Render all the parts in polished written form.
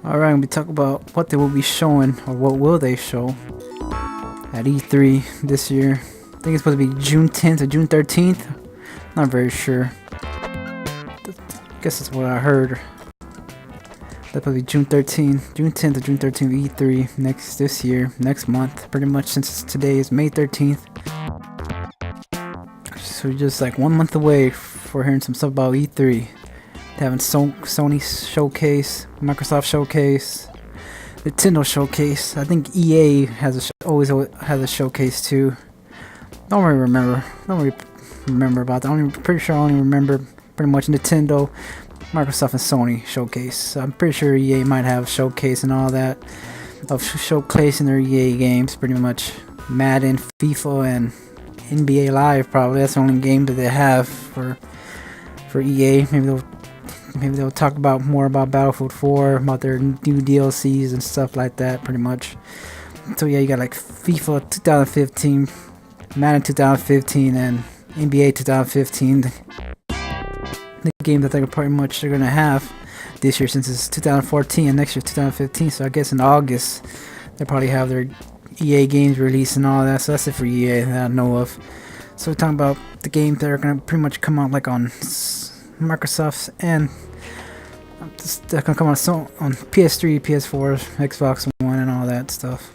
Alright, we talk about what they will be showing, or what will they show at E3 this year. I think it's supposed to be June 10th or June 13th. Not very sure. I guess that's what I heard. That'll probably be June 10th or June 13th E3 this year, next month, pretty much, since today is May 13th. So we're just like 1 month away for hearing some stuff about E3. Having Sony showcase, Microsoft showcase, Nintendo showcase. I think EA always has a showcase too. Don't really remember about that. Pretty sure I only remember pretty much Nintendo, Microsoft, and Sony showcase. So I'm pretty sure EA might have a showcase and all that of showcasing their EA games. Pretty much Madden, FIFA, and NBA Live. Probably that's the only game that they have for EA. Maybe they'll talk more about Battlefield 4, about their new DLCs and stuff like that, pretty much. So yeah, you got like FIFA 2015, Madden 2015, and NBA 2015. The game that they're gonna have this year, since it's 2014 and next year 2015. So I guess in August they'll probably have their EA games released and all that. So that's it for EA that I know of. So we're talking about the games that are gonna pretty much come out like on Microsoft's, and they're gonna come on PS3, PS4, Xbox One, and all that stuff.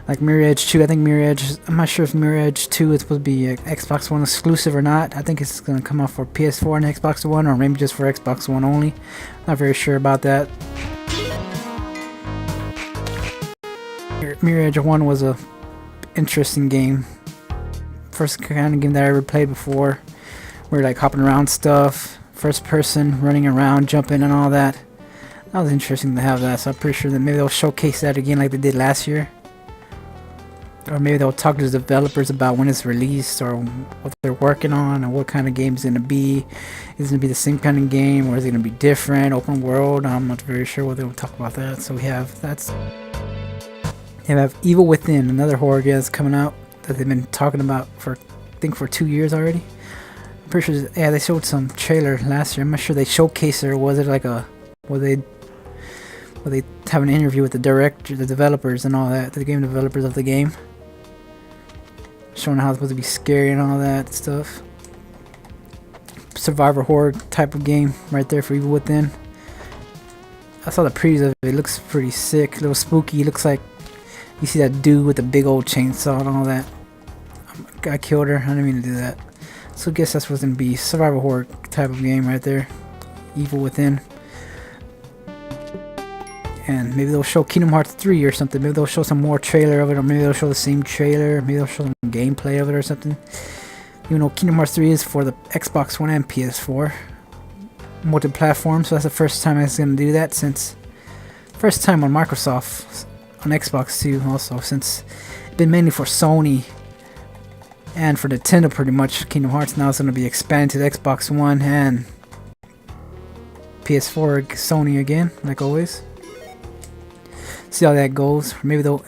Like Mirror Edge 2, I'm not sure if Mirror Edge 2 is supposed to be Xbox One exclusive or not. I think it's gonna come out for PS4 and Xbox One, or maybe just for Xbox One only. Not very sure about that. Mirror Edge 1 was a interesting game. First kind of game that I ever played before. We're like hopping around stuff, first person, running around, jumping and all that. That was interesting to have that, so I'm pretty sure that maybe they'll showcase that again like they did last year. Or maybe they'll talk to the developers about when it's released, or what they're working on, and what kind of game it's going to be. Is it going to be the same kind of game, or is it going to be different, open world? I'm not very sure what they'll talk about that. So we have Evil Within, another horror game that's coming out that they've been talking about for, I think, for 2 years already. Pretty sure, yeah, they showed some trailer last year. I'm not sure they showcased it, or was it like were they have an interview with the director, the developers, and all that, the game developers of the game, showing how it's supposed to be scary and all that stuff. Survivor horror type of game right there for Evil Within. I saw the previews of it. It looks pretty sick, a little spooky. It looks like you see that dude with the big old chainsaw and all that. I killed her. I didn't mean to do that. So I guess that's what's going to be, survival horror type of game right there. Evil Within. And maybe they'll show Kingdom Hearts 3 or something. Maybe they'll show some more trailer of it, or maybe they'll show the same trailer. Maybe they'll show some gameplay of it or something. Even though Kingdom Hearts 3 is for the Xbox One and PS4. Multi-platform, so that's the first time it's going to do that since... First time on Microsoft, on Xbox too also, since it's been mainly for Sony and for Nintendo pretty much. Kingdom Hearts now is going to be expanded to the Xbox One and PS4, Sony again, like always. See how that goes. Maybe they'll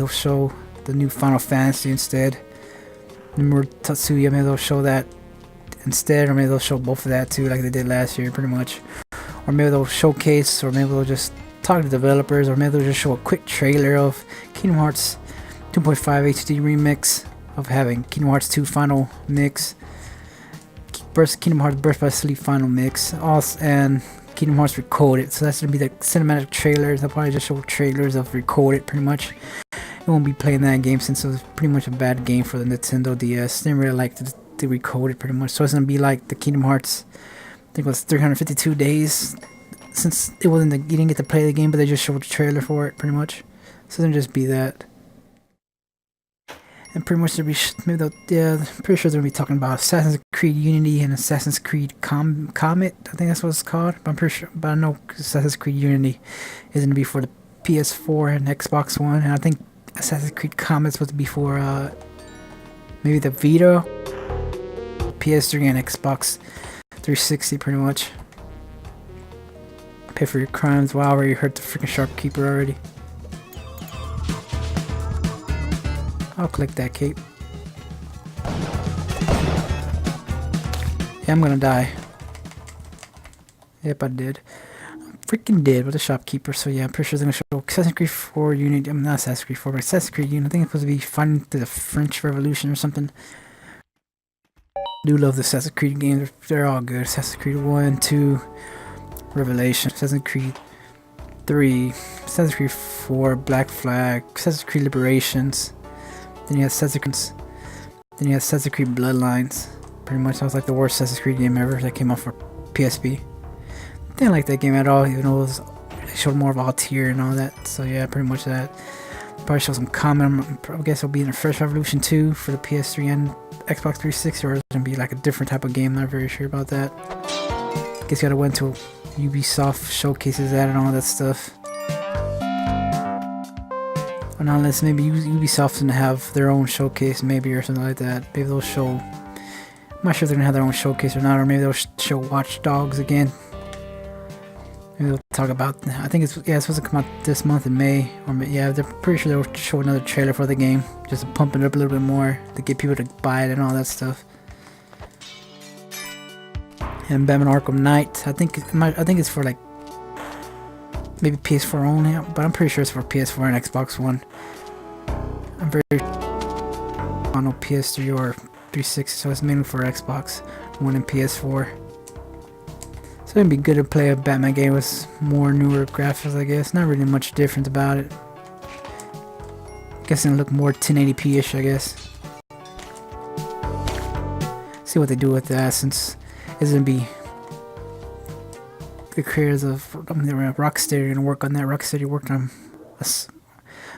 show the new Final Fantasy instead. Nomura Tatsuya, maybe they'll show that instead, or maybe they'll show both of that too, like they did last year, pretty much. Or maybe they'll showcase, or maybe they'll just talk to developers, or maybe they'll just show a quick trailer of Kingdom Hearts 2.5 HD remix, of having Kingdom Hearts 2 final mix, Kingdom Hearts Birth by Sleep final mix, also, and Kingdom Hearts Recoded. So that's gonna be the cinematic trailers. They'll probably just show trailers of Recoded, pretty much. It won't be playing that game since it was pretty much a bad game for the Nintendo DS. Didn't really like the Recoded pretty much. So it's gonna be like the Kingdom Hearts, I think it was 352 days since it wasn't you didn't get to play the game, but they just showed the trailer for it pretty much. So it'll just be that. And pretty much I'm pretty sure they're gonna be talking about Assassin's Creed Unity and Assassin's Creed Comet. I think that's what it's called. But I'm pretty sure, but I know Assassin's Creed Unity is gonna be for the PS4 and Xbox One, and I think Assassin's Creed Comet is supposed to be for maybe the Vita, PS3, and Xbox 360, pretty much. Pay for your crimes. Wow, I already hurt the freaking shopkeeper already. I'll click that cape. Yeah, I'm gonna die. Yep, I did. Freaking did with the shopkeeper. So yeah, I'm pretty sure it's gonna show Assassin's Creed 4 unit. I'm not Assassin's Creed 4, but Assassin's Creed unit. I think it's supposed to be fighting through the French Revolution or something. I do love the Assassin's Creed games. They're all good. Assassin's Creed 1, 2, Revelation, Assassin's Creed 3, Assassin's Creed 4, Black Flag, Assassin's Creed Liberations. Then you have Assassin's Creed Bloodlines. Pretty much that was like the worst Assassin's Creed game ever that came out for PSP. Didn't like that game at all, even though it showed more of Altair and all that. So yeah, pretty much that. Probably show some comment. I guess it'll be in the French Revolution 2 for the PS3 and Xbox 360, or it's gonna be like a different type of game. I'm not very sure about that. Guess you gotta went to Ubisoft showcases that and all that stuff. Or not unless maybe Ubisoft's gonna have their own showcase, maybe, or something like that. Maybe they'll show. I'm not sure if they're gonna have their own showcase or not, or maybe they'll show Watch Dogs again. Maybe they'll talk about. I think it's supposed to come out this month in May, or yeah, they're pretty sure they'll show another trailer for the game, just to pump it up a little bit more to get people to buy it and all that stuff. And Batman Arkham Knight, I think it's for like maybe PS4 only, but I'm pretty sure it's for PS4 and Xbox One. I'm very I don't know PS3 or 360, so it's mainly for Xbox One and PS4. So it'd be good to play a Batman game with more newer graphics, I guess. Not really much different about it. Guess it'll look more 1080p-ish, I guess. See what they do with that, since it's gonna be the creators of Rocksteady are gonna work on that. Rocksteady worked on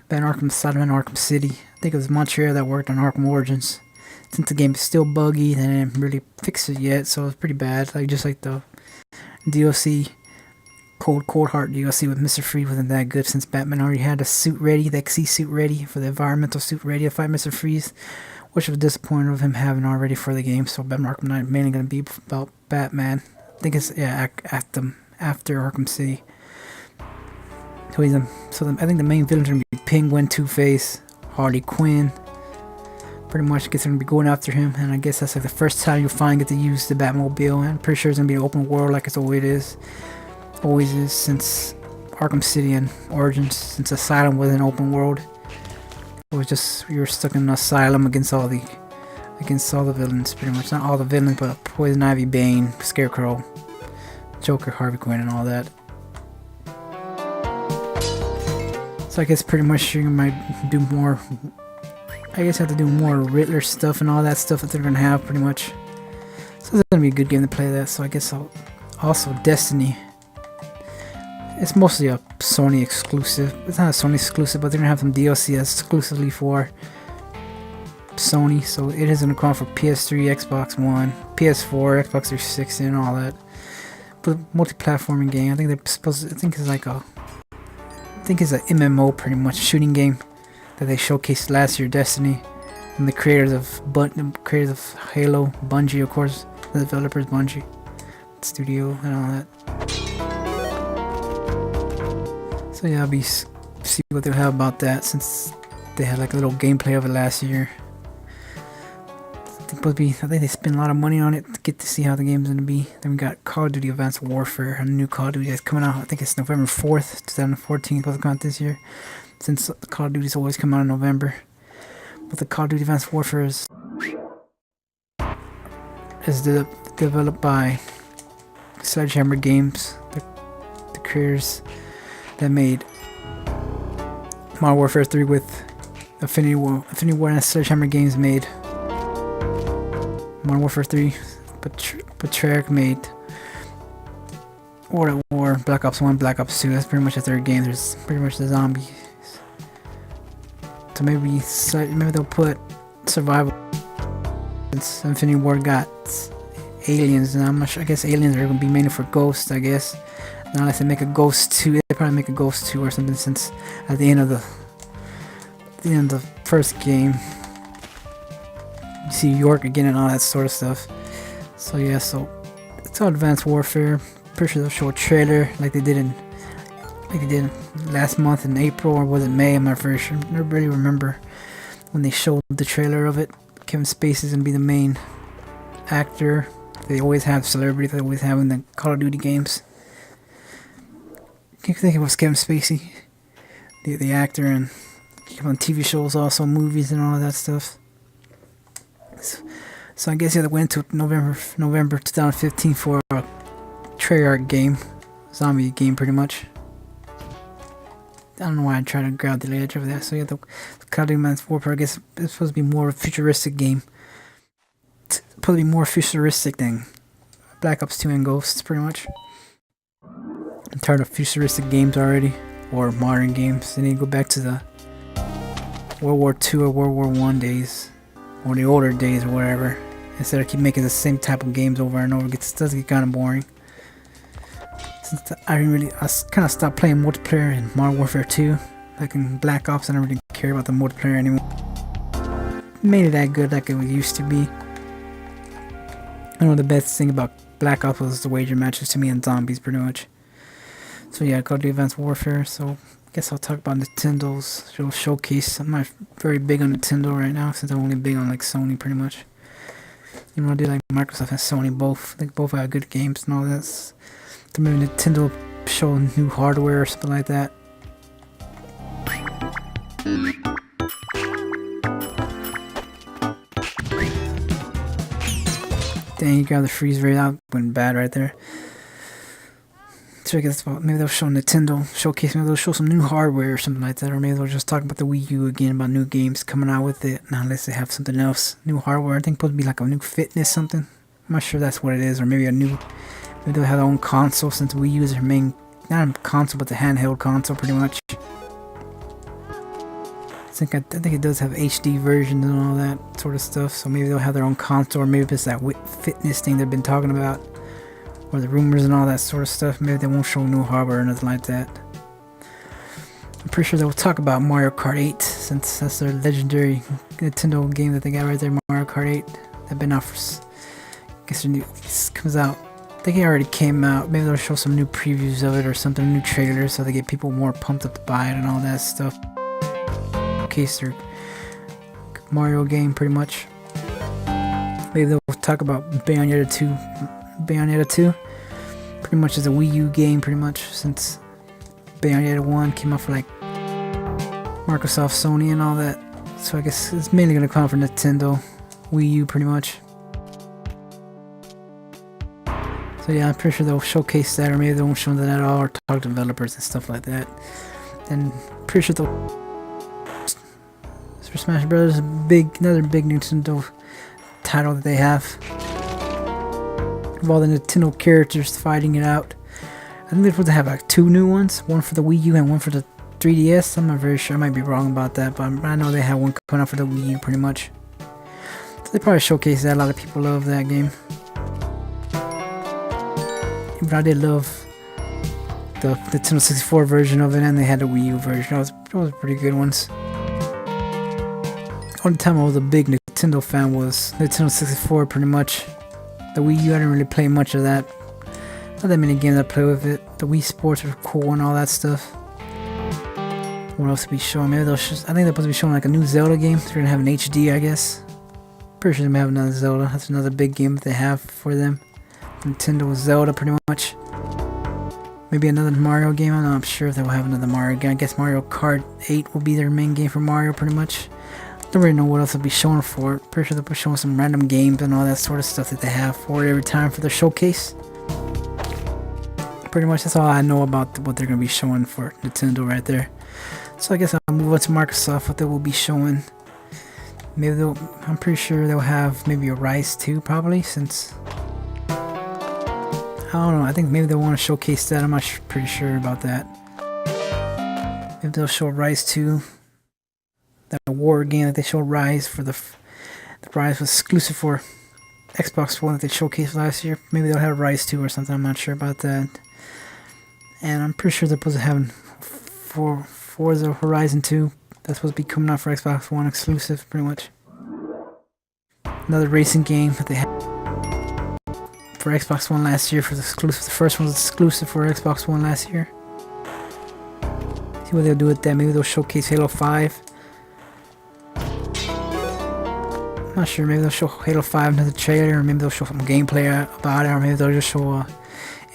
Batman Arkham Asylum and Arkham City. I think it was Montreal that worked on Arkham Origins. Since the game is still buggy, they didn't really fix it yet, so it's pretty bad. Like just like the DLC, Cold Heart DLC with Mr. Freeze wasn't that good, since Batman already had a suit ready, the XC suit ready, for the environmental suit ready to fight Mr. Freeze, which was disappointing of him having already for the game. So Batman Arkham Knight mainly gonna be about Batman. I think it's after Arkham City. So I think the main villains are gonna be Penguin, Two-Face, Harley Quinn. Pretty much gets gonna be going after him, and I guess that's like the first time you'll finally get to use the Batmobile. And I'm pretty sure it's gonna be an open world like it's always is since Arkham City and Origins. Since Asylum was an open world, it was just you were stuck in an asylum against all the villains. Pretty much, not all the villains, but Poison Ivy, Bane, Scarecrow, Joker, Harley Quinn, and all that. So I guess pretty much you might do more. I guess I have to do more Riddler stuff and all that stuff that they're gonna have pretty much. So it's gonna be a good game to play that. So I guess also Destiny. It's mostly a Sony exclusive. It's not a Sony exclusive, but they're gonna have some DLC that's exclusively for Sony. So it is gonna come out for PS3, Xbox One, PS4, Xbox 360, and all that. But multi-platforming game. I think it's an MMO pretty much, shooting game that they showcased last year, Destiny, and the creators of Halo, Bungie, of course, the developers, Bungie Studio, and all that. So yeah, I'll see what they'll have about that, since they had like a little gameplay of it last year. I think they spent a lot of money on it to get to see how the game's gonna be. Then we got Call of Duty Advanced Warfare, a new Call of Duty that's coming out. I think it's November 4th, 2014, supposed to come out this year. Since Call of Duty's always come out in November. But the Call of Duty Advanced Warfare is developed by Sledgehammer Games, the creators that made Modern Warfare 3 with Infinity War and Sledgehammer Games made Modern Warfare 3, but Treyarch made World at War, Black Ops 1, Black Ops 2. That's pretty much the third game. There's pretty much the zombies. So maybe they'll put survival. Since Infinity War got aliens, and I'm not sure. I guess aliens are gonna be mainly for Ghost. I guess not unless they make a Ghost 2. They probably make a Ghost 2 or something. Since at the end of the first game, you see York again and all that sort of stuff. So yeah, so it's all Advanced Warfare. Pretty sure they'll show a trailer like they did last month in April, or was it May? I'm not very sure. I don't really remember when they showed the trailer of it. Kevin Spacey's gonna be the main actor. They always have celebrities. They always have in the Call of Duty games. Can't think it was Kevin Spacey, the actor, and on TV shows, also movies and all of that stuff. So I guess you have to wait until November 2015 for a Treyarch game, zombie game, pretty much. I don't know why I try to grab the edge over there. So yeah, the Call of Duty Advanced Warfare, I guess it's supposed to be more of a futuristic game. It's supposed to be more futuristic than Black Ops 2 and Ghosts, pretty much. I'm tired of futuristic games already, or modern games. They need to go back to the World War II or World War I days, or the older days or whatever. Instead of keep making the same type of games over and over, it does get kind of boring. Since I kind of stopped playing multiplayer in Modern Warfare 2, like in Black Ops. I don't really care about the multiplayer anymore. Made it that good like it used to be. I know the best thing about Black Ops was the wager matches to me and zombies, pretty much. So yeah, Call of Duty Advanced Warfare. So I guess I'll talk about Nintendo's showcase. I'm not very big on Nintendo right now, since I'm only big on like Sony, pretty much. You know, I do like Microsoft and Sony both. They both have good games and all that. To maybe Nintendo show new hardware or something like that. Dang, you got the freeze rate out. Went bad right there. So I guess maybe they'll show Nintendo showcase. Maybe they'll show some new hardware or something like that. Or maybe they'll just talk about the Wii U again, about new games coming out with it. Now, unless they have something else, new hardware. I think it's supposed to be like a new fitness something. I'm not sure that's what it is, or maybe a new. Maybe they'll have their own console, since Wii U is their main, not a console, but the handheld console, pretty much. I think it does have HD versions and all that sort of stuff. So maybe they'll have their own console, or maybe it's that fitness thing they've been talking about, or the rumors and all that sort of stuff. Maybe they won't show new hardware or nothing like that. I'm pretty sure they'll talk about Mario Kart 8, since that's their legendary Nintendo game that they got right there, Mario Kart 8. They've been out for, I guess it comes out. I think it already came out. Maybe they'll show some new previews of it or something, new trailers, so they get people more pumped up to buy it and all that stuff. Case their Mario game, pretty much. Maybe they'll talk about Bayonetta 2. Bayonetta 2 pretty much is a Wii U game, pretty much, since Bayonetta 1 came out for like Microsoft, Sony, and all that. So I guess it's mainly gonna come out for Nintendo, Wii U, pretty much. So yeah, I'm pretty sure they'll showcase that, or maybe they won't show that at all, or talk to developers and stuff like that. And pretty sure they'll Super Smash Bros. Another big Nintendo title that they have. Of all the Nintendo characters fighting it out. I think they're supposed to have like 2 new ones, one for the Wii U and one for the 3DS. I'm not very sure, I might be wrong about that, but I know they have one coming out for the Wii U, pretty much. So they probably showcase that. A lot of people love that game. But I did love the Nintendo 64 version of it, and they had the Wii U version. Those were pretty good ones. The only time I was a big Nintendo fan was Nintendo 64, pretty much. The Wii U, I didn't really play much of that. Not that many games I play with it. The Wii Sports were cool and all that stuff. What else to be showing? Maybe I think they're supposed to be showing like a new Zelda game. They're gonna have an HD, I guess. Pretty sure they may have another Zelda. That's another big game that they have for them. Nintendo Zelda, pretty much. Maybe another Mario game. I'm not sure if they will have another Mario game. I guess Mario Kart 8 will be their main game for Mario, pretty much. Don't really know what else they'll be showing for it. Pretty sure they'll be showing some random games and all that sort of stuff that they have for it every time for their showcase. Pretty much that's all I know about what they're going to be showing for Nintendo right there. So I guess I'll move on to Microsoft, what they will be showing. Maybe I'm pretty sure they'll have maybe a Rise 2 probably, since I don't know, I think maybe they want to showcase that. I'm not pretty sure about that. Maybe they'll show Rise 2. That war game that they showed Rise for the Rise was exclusive for Xbox One that they showcased last year. Maybe they'll have Rise 2 or something. I'm not sure about that. And I'm pretty sure they're supposed to have Forza Horizon 2. That's supposed to be coming out for Xbox One exclusive, pretty much. Another racing game that they had for Xbox One last year for the exclusive. The first one was exclusive for Xbox One last year. See what they'll do with that. Maybe they'll showcase Halo 5. I'm Not sure. Maybe they'll show Halo 5 another trailer, or maybe they'll show some gameplay about it, or maybe they'll just show a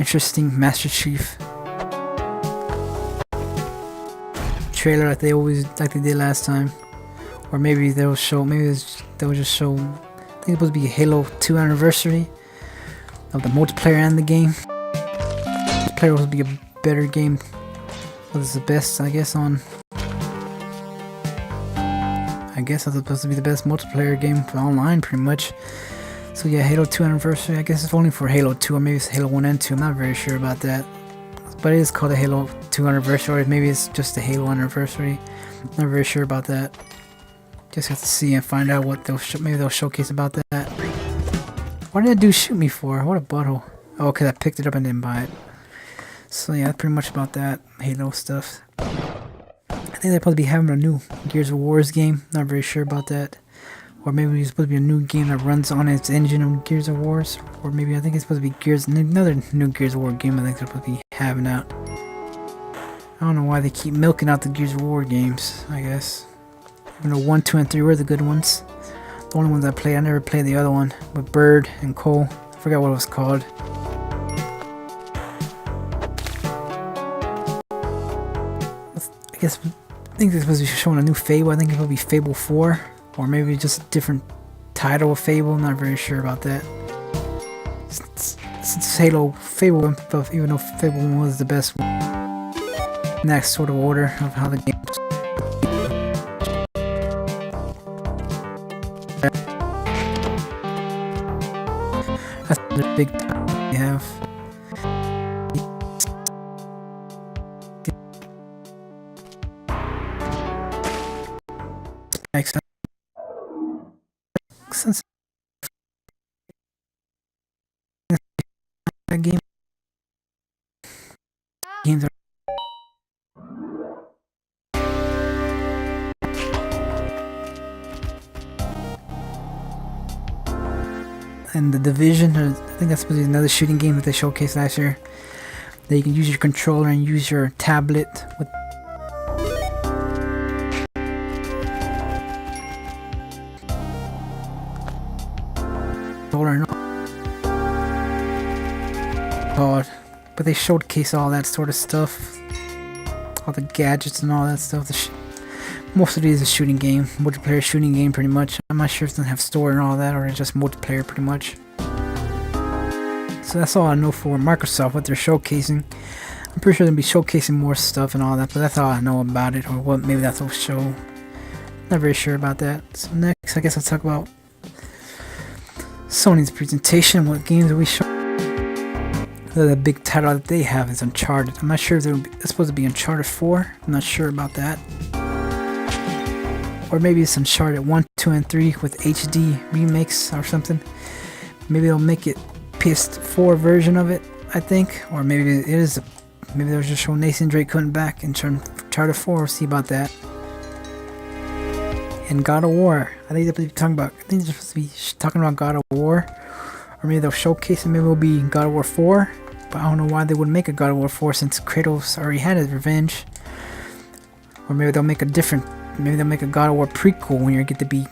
interesting Master Chief trailer like they did last time. Or maybe they'll just show. I think it's supposed to be a Halo 2 anniversary of the multiplayer and the game. Multiplayer will be a better game. Well, it's the best, I guess. I guess that's supposed to be the best multiplayer game for online, pretty much. So yeah, Halo 2 anniversary. I guess it's only for Halo 2, or maybe it's Halo 1 and 2. I'm not very sure about that. But it is called a Halo 2 anniversary, or maybe it's just a Halo anniversary. Not very sure about that. Just have to see and find out what maybe they'll showcase about that. What did that dude shoot me for? What a butthole. Oh, okay, I picked it up and didn't buy it. So yeah, that's pretty much about that Halo stuff. I think they're supposed to be having a new Gears of War game. Not very sure about that. Or maybe it's supposed to be a new game that runs on its engine of Gears of War. Or maybe I think it's supposed to be another new Gears of War game I think they're supposed to be having out. I don't know why they keep milking out the Gears of War games, I guess. Even though 1, 2, and 3 were the good ones. The only ones I played, I never played the other one with Bird and Cole. I forgot what it was called. I think they're supposed to be showing a new Fable. I think it will be Fable 4. Or maybe just a different title of Fable. I'm not very sure about that. Since Fable, even though Fable 1 was the best one. Next sort of order of how the game. That's the big time they have. Next, since that games are and The Division, I think that's supposed to be another shooting game that they showcased last year. That you can use your controller and use your tablet with controller. But they showcase all that sort of stuff, all the gadgets and all that stuff. Most of it is a shooting game, multiplayer shooting game, pretty much. I'm not sure if it's gonna have story and all that, or it's just multiplayer, pretty much. So that's all I know for Microsoft, what they're showcasing. I'm pretty sure they'll be showcasing more stuff and all that, but that's all I know about it, or what maybe that's a show. Not very sure about that. So next, I guess I'll talk about Sony's presentation. What games are we showing? The big title that they have is Uncharted. I'm not sure if it's supposed to be Uncharted 4. I'm not sure about that. Or maybe it's Uncharted 1, 2, and 3 with HD remakes or something. Maybe they'll make it PS4 version of it, I think. Or maybe it is. Maybe they'll just show Nathan Drake coming back in Uncharted 4. We'll see about that. And God of War. I think they're supposed to be talking about God of War. Or maybe they'll showcase it. Maybe it'll be God of War 4. But I don't know why they would make a God of War 4 since Kratos already had his revenge. Or maybe they'll make a God of War prequel when you get to be.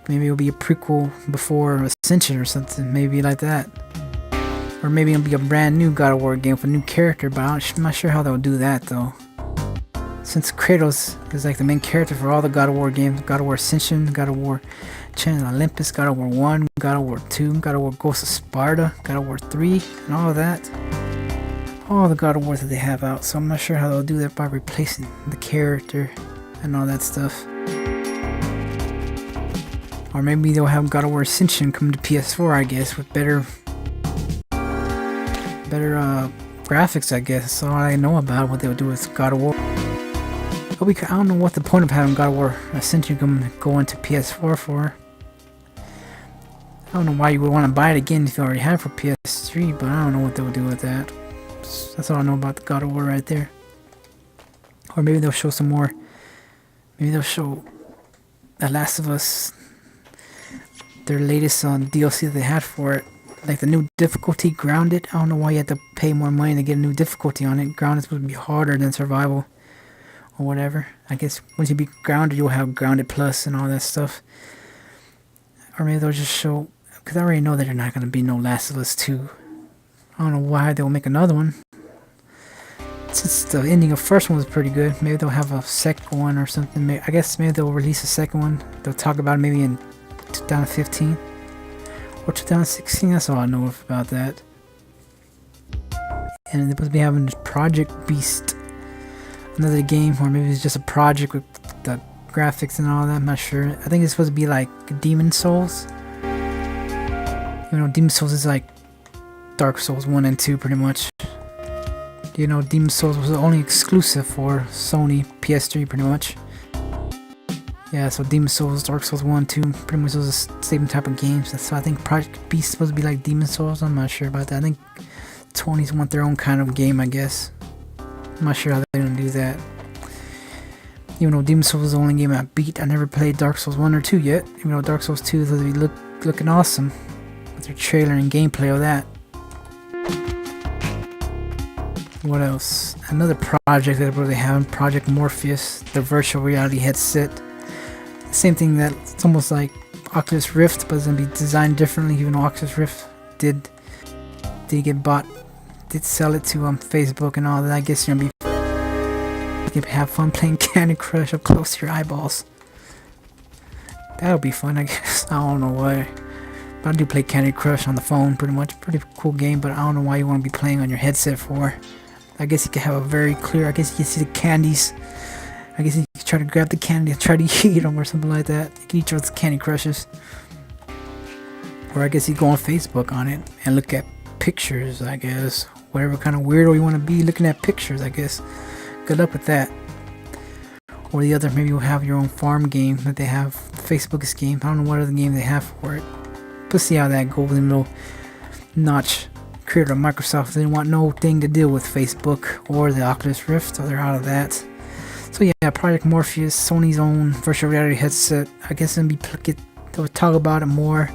Maybe it'll be a prequel before Ascension or something. Maybe like that. Or maybe it'll be a brand new God of War game with a new character. But I'm not sure how they'll do that though. Since Kratos is like the main character for all the God of War games. God of War Ascension, God of War Chains of Olympus, God of War 1, God of War 2, God of War Ghost of Sparta, God of War 3, and all of that. All the God of Wars that they have out, so I'm not sure how they'll do that by replacing the character and all that stuff. Or maybe they'll have God of War Ascension come to PS4, I guess, with better graphics, I guess. That's all I know about what they'll do with God of War. But I don't know what the point of having God of War Ascension go into PS4 for. I don't know why you would want to buy it again if you already have it for PS3, but I don't know what they'll do with that. That's all I know about the God of War right there. Or maybe they'll show some more. Maybe they'll show The Last of Us, their latest DLC that they had for it. Like the new difficulty, Grounded. I don't know why you have to pay more money to get a new difficulty on it. Grounded is supposed to be harder than Survival. Or whatever. I guess once you be Grounded, you'll have Grounded Plus and all that stuff. Or maybe they'll just show, because I already know that there's not going to be no Last of Us 2. I don't know why they'll make another one. Since the ending of the first one was pretty good, maybe they'll have a second one or something. I guess maybe they'll release a second one. They'll talk about it maybe in 2015 or 2016. That's all I know about that. And they're supposed to be having Project Beast, another game, or maybe it's just a project with the graphics and all that. I'm not sure. I think it's supposed to be like Demon Souls. You know, Demon Souls is like Dark Souls 1 and 2 pretty much. You know, Demon Souls was only exclusive for Sony PS3 pretty much. Yeah, so Demon Souls, Dark Souls 1, 2, pretty much those are the same type of games. So I think Project Beast is supposed to be like Demon Souls. I'm not sure about that. I think Sony's want their own kind of game, I guess. I'm not sure how they're gonna do that. Even though Demon Souls was the only game I beat, I never played Dark Souls 1 or 2 yet. Even though Dark Souls 2 is supposed to be looking awesome with their trailer and gameplay of that. What else? Another project that we're having, Project Morpheus, the virtual reality headset. Same thing, that it's almost like Oculus Rift, but it's gonna be designed differently. Even though Oculus Rift did get bought, did sell it to Facebook and all that. I guess you're gonna be, you can have fun playing Candy Crush up close to your eyeballs. That'll be fun, I guess. I don't know why. But I do play Candy Crush on the phone pretty much. Pretty cool game, but I don't know why you want to be playing on your headset for. I guess you can have a very clear, I guess you can see the candies. I guess you can try to grab the candy and try to eat them or something like that. You can eat those Candy Crushes. Or I guess you go on Facebook on it and look at pictures, I guess. Whatever kind of weirdo you want to be, looking at pictures, I guess. Good luck with that. Or the other, maybe you'll have your own farm game that they have. Facebook's game. I don't know what other game they have for it. But see how that goes. In little notch creator of Microsoft. They didn't want no thing to deal with Facebook or the Oculus Rift, so they're out of that. So yeah, Project Morpheus, Sony's own virtual reality headset. I guess they'll talk about it more,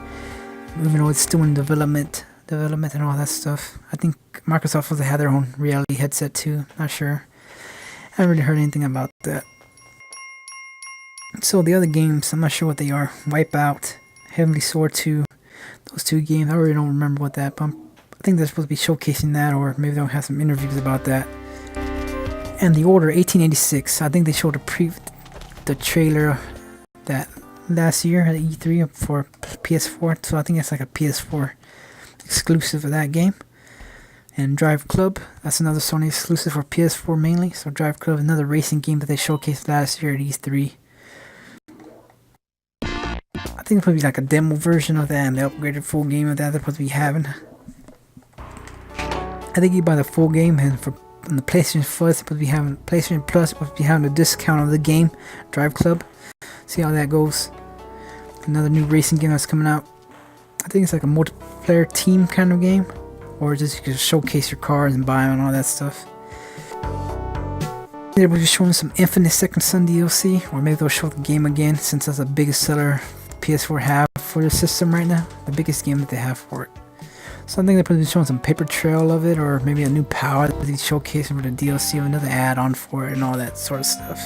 even though it's still in development and all that stuff. I think Microsoft will have their own reality headset too. Not sure. I haven't really heard anything about that. So the other games, I'm not sure what they are. Wipeout, Heavenly Sword 2, those two games. I really don't remember what that. But I think they're supposed to be showcasing that, or maybe they'll have some interviews about that. And The Order 1886. I think they showed the trailer that last year at E3 for PS4. So I think it's like a PS4 exclusive of that game. And Drive Club, that's another Sony exclusive for PS4 mainly. So Drive Club, another racing game that they showcased last year at E3. I think it's supposed to be like a demo version of that and the upgraded full game of that they're supposed to be having. I think you buy the full game, and on the PlayStation Plus, supposed to be having a discount of the game, Drive Club. See how that goes. Another new racing game that's coming out. I think it's like a multiplayer team kind of game, or just you can showcase your cars and buy them and all that stuff. They're just showing some Infinite Second Son DLC, or maybe they'll show the game again, since that's the biggest seller PS4 have for the system right now, the biggest game that they have for it. So I think they're probably showing some paper trail of it, or maybe a new power that they're showcasing for the DLC, of another add-on for it, and all that sort of stuff.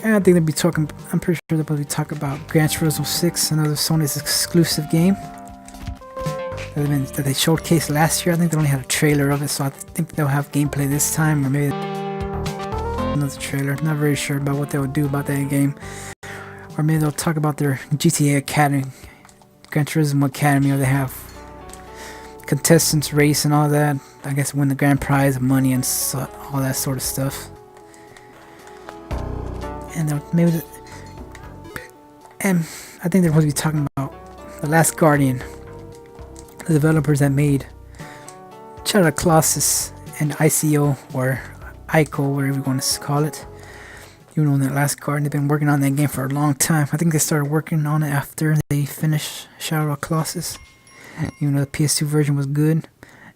And I think they'll be talking, I'm pretty sure they'll probably talk about Gran Turismo 6, another Sony's exclusive game that they showcased last year. I think they only had a trailer of it, so I think they'll have gameplay this time, or maybe another trailer. Not very sure about what they will do about that game. Or maybe they'll talk about their GTA Academy, Gran Turismo Academy, or they have contestants race and all that. I guess win the grand prize of money and all that sort of stuff. And I think they're supposed to be talking about The Last Guardian, the developers that made Shadow of the Colossus and ICO, or ICO, whatever you want to call it. You know, that Last Guardian, they've been working on that game for a long time. I think they started working on it after they finished Shadow of the Colossus. Even though the PS2 version was good,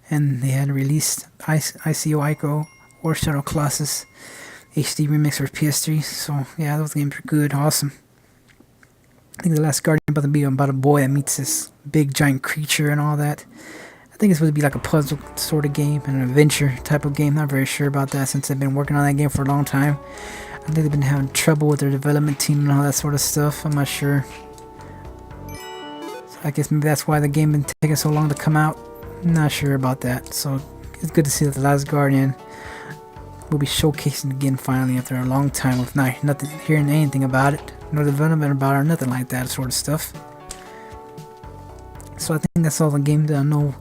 and they had released ICO, or Shadow of the Colossus HD remix for PS3. So yeah, those games are good, awesome. I think The Last Guardian about to be about a boy that meets this big giant creature and all that. I think it's supposed to be like a puzzle sort of game, an adventure type of game. Not very sure about that since they've been working on that game for a long time. I think they've been having trouble with their development team and all that sort of stuff. I'm not sure. So I guess maybe that's why the game been taking so long to come out. I'm not sure about that. So it's good to see that The Last Guardian will be showcasing again finally after a long time with nothing hearing anything about it, no development about it, or nothing like that sort of stuff. So I think that's all the games that I know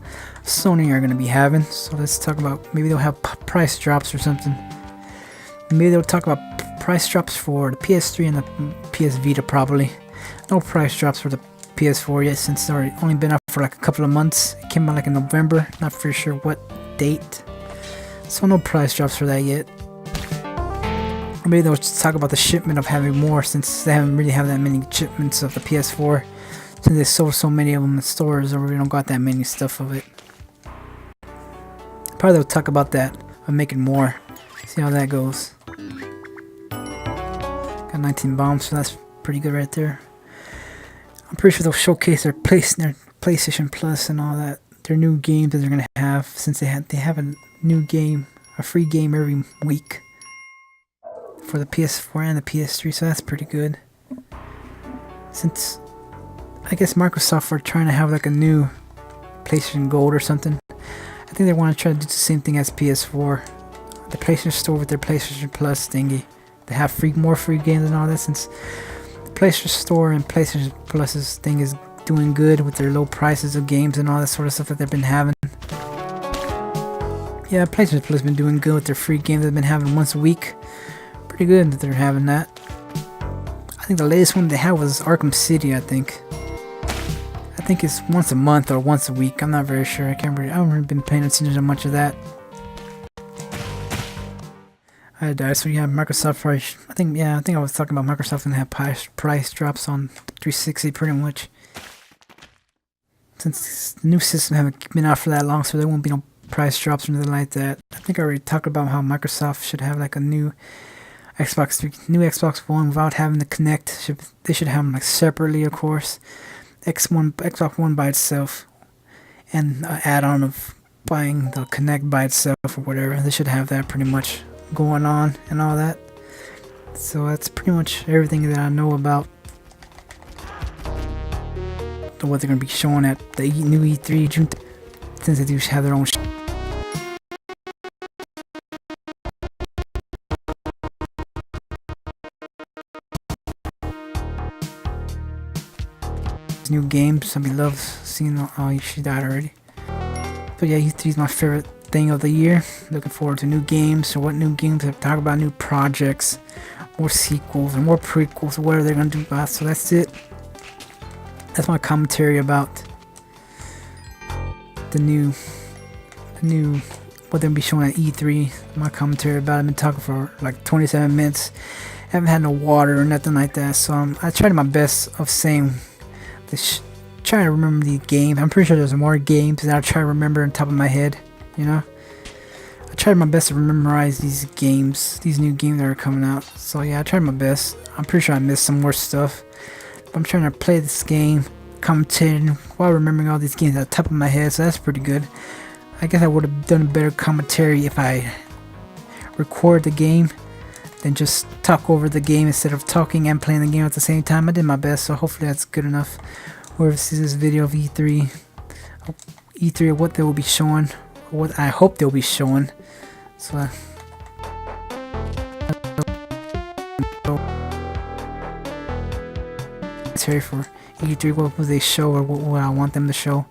Sony are going to be having. So let's talk about, maybe they'll have price drops or something. Maybe they'll talk about price drops for the PS3 and the PS Vita probably. No price drops for the PS4 yet since they've only been out for like a couple of months. It came out like in November, not for sure what date. So no price drops for that yet. Or maybe they'll just talk about the shipment of having more since they haven't really have that many shipments of the PS4. Since they sold so many of them in stores, or we don't got that many stuff of it. Probably they'll talk about that, of making more. See how that goes. Got 19 bombs, so that's pretty good right there. I'm pretty sure they'll showcase their PlayStation Plus and all that. Their new games that they're gonna have, since they have a new game, a free game every week for the PS4 and the PS3, so that's pretty good. Since I guess Microsoft are trying to have like a new PlayStation Gold or something. I think they want to try to do the same thing as PS4. The PlayStation Store with their PlayStation Plus thingy. They have more free games and all that, since the PlayStation Store and PlayStation Plus's thing is doing good with their low prices of games and all that sort of stuff that they've been having. Yeah, PlayStation Plus has been doing good with their free games they've been having once a week. Pretty good that they're having that. I think the latest one they had was Arkham City, I think. I think it's once a month or once a week. I'm not very sure. I haven't really been paying attention to much of that. I died. So yeah, Microsoft probably. I think I was talking about Microsoft and have price drops on 360 pretty much. Since the new system haven't been out for that long, so there won't be no price drops or anything like that. I think I already talked about how Microsoft should have like a new Xbox One without having the Kinect. They should have them like separately, of course. Xbox One by itself, and an add-on of buying the Kinect by itself or whatever. They should have that pretty much going on and all that. So that's pretty much everything that I know about what they're going to be showing at the new E3 June, since they do have their own new games. Somebody loves seeing. Oh, she died already. But yeah, E3 is my favorite thing of the year. Looking forward to new games. So what new games? Talk about new projects, more sequels, and more prequels, or whatever they're gonna do about. So that's it. That's my commentary about the new what they'll be showing at E3. My commentary about it. I've been talking for like 27 minutes. I haven't had no water or nothing like that. So I tried my best of saying. Trying to remember the game. I'm pretty sure there's more games that I try to remember on top of my head. You know, I tried my best to memorize these games, these new games that are coming out. So yeah, I tried my best. I'm pretty sure I missed some more stuff. But I'm trying to play this game, commentating while remembering all these games at the top of my head. So that's pretty good. I guess I would have done a better commentary if I record the game than just talk over the game instead of talking and playing the game at the same time. I did my best, so hopefully that's good enough. Whoever sees this video of E3, what they will be showing, what I hope they'll be showing. So it's here for E3, what will they show, or what I want them to show.